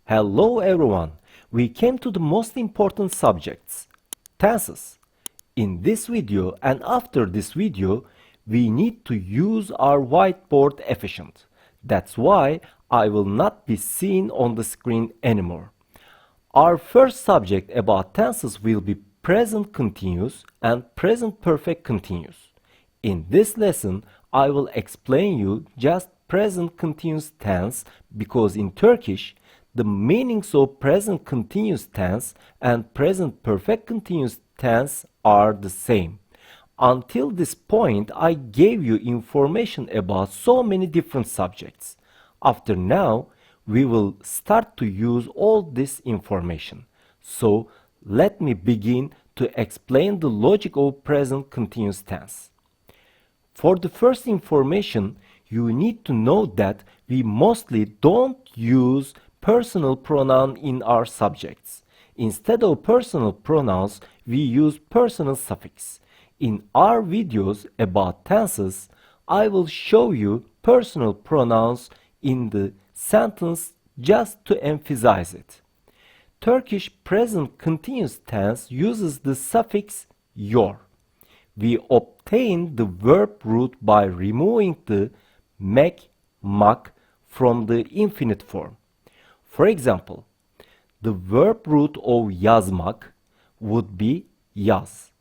Hello everyone! We came to the most important subjects, tenses. In this video and after this video, we need to use our whiteboard efficient. That's why I will not be seen on the screen anymore. Our first subject about tenses will be present continuous and present perfect continuous. In this lesson, I will explain you just present continuous tense because in Turkish, the meanings of present continuous tense and present perfect continuous tense are the same. Until this point, I gave you information about so many different subjects. After now, we will start to use all this information. So, let me begin to explain the logic of present continuous tense. For the first information, you need to know that we mostly don't use personal pronoun in our subjects. Instead of personal pronouns, we use personal suffix. In our videos about tenses, I will show you personal pronouns in the sentence just to emphasize it. Turkish present continuous tense uses the suffix yor. We obtain the verb root by removing the mek, mak from the infinite form. For example, the verb root of yazmak would be yaz,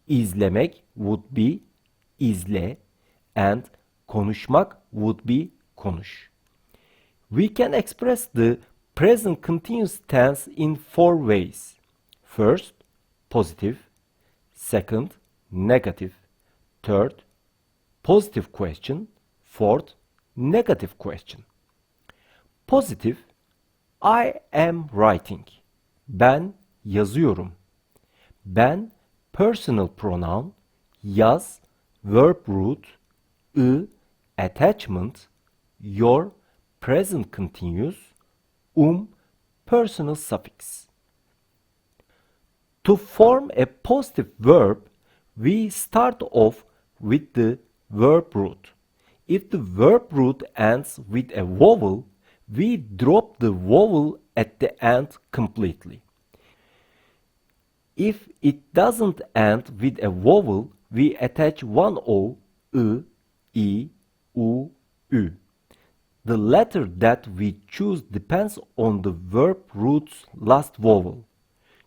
izlemek would be izle, and konuşmak would be konuş. We can express the present continuous tense in four ways. First, positive. Second, negative. Third, positive question. Fourth, negative question. Positive, I am writing. Ben yazıyorum. Ben personal pronoun, yaz verb root, attachment, your present continuous, personal suffix. To form a positive verb, we start off with the verb root. If the verb root ends with a vowel, we drop the vowel at the end completely. If it doesn't end with a vowel, we attach one O, I, U, Ü. The letter that we choose depends on the verb root's last vowel.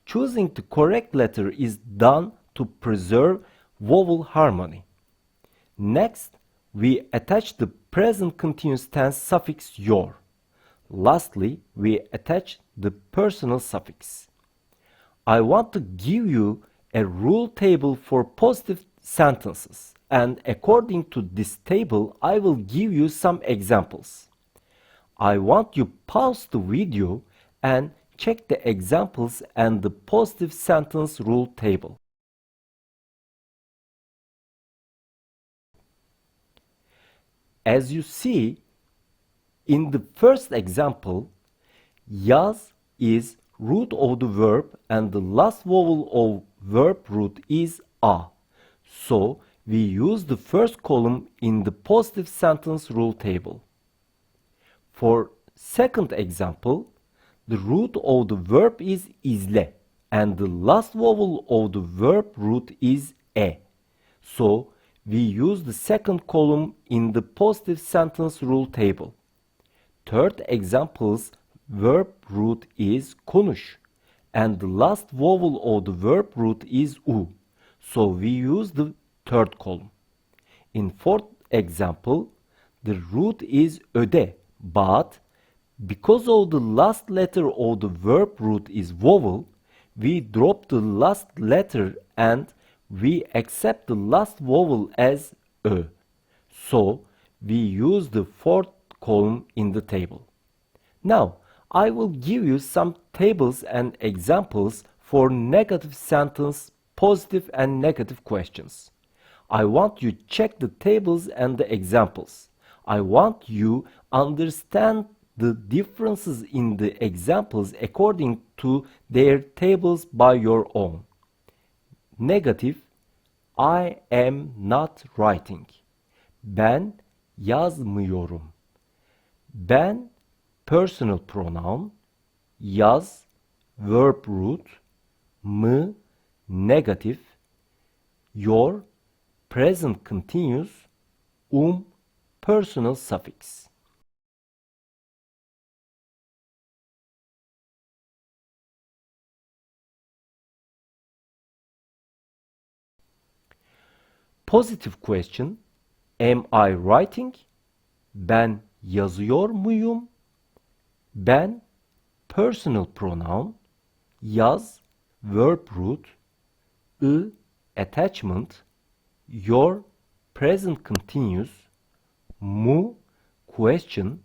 Choosing the correct letter is done to preserve vowel harmony. Next, we attach the present continuous tense suffix yor. Lastly, we attach the personal suffix. I want to give you a rule table for positive sentences, and according to this table, I will give you some examples. I want you pause the video and check the examples and the positive sentence rule table. As you see, in the first example, yaz is root of the verb and the last vowel of verb root is a. So, we use the first column in the positive sentence rule table. For second example, the root of the verb is izle and the last vowel of the verb root is e. So, we use the second column in the positive sentence rule table. Third example's verb root is konuş and the last vowel of the verb root is u. So we use the third column. In fourth example, the root is öde, but because of the last letter of the verb root is vowel, we drop the last letter and we accept the last vowel as ö. So we use the fourth column in the table. Now, I will give you some tables and examples for negative sentence, positive and negative questions. I want you check the tables and the examples. I want you understand the differences in the examples according to their tables by your own. Negative, I am not writing. Ben yazmıyorum. Ben personal pronoun, yaz, verb root, mı, negatif, your, present continuous, personal suffix. Positive question, am I writing? Ben yazıyor muyum? Ben, personal pronoun, yaz, verb root, attachment, your, present continuous, mu, question,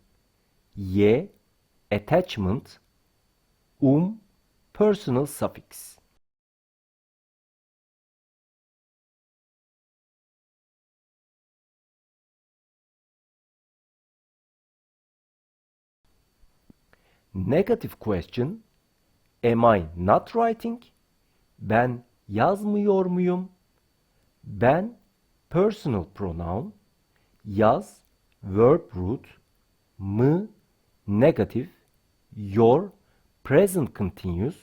ye, attachment, personal suffix. Negative question, am I not writing? Ben yazmıyor muyum? Ben, personal pronoun, yaz, verb root, mı, negative, your, present continuous,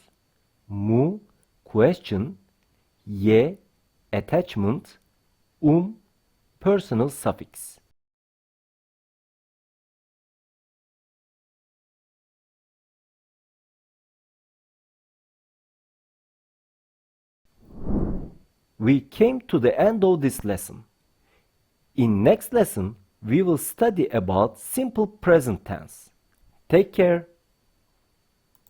mu, question, ye, attachment, personal suffix. We came to the end of this lesson. In next lesson, we will study about simple present tense. Take care.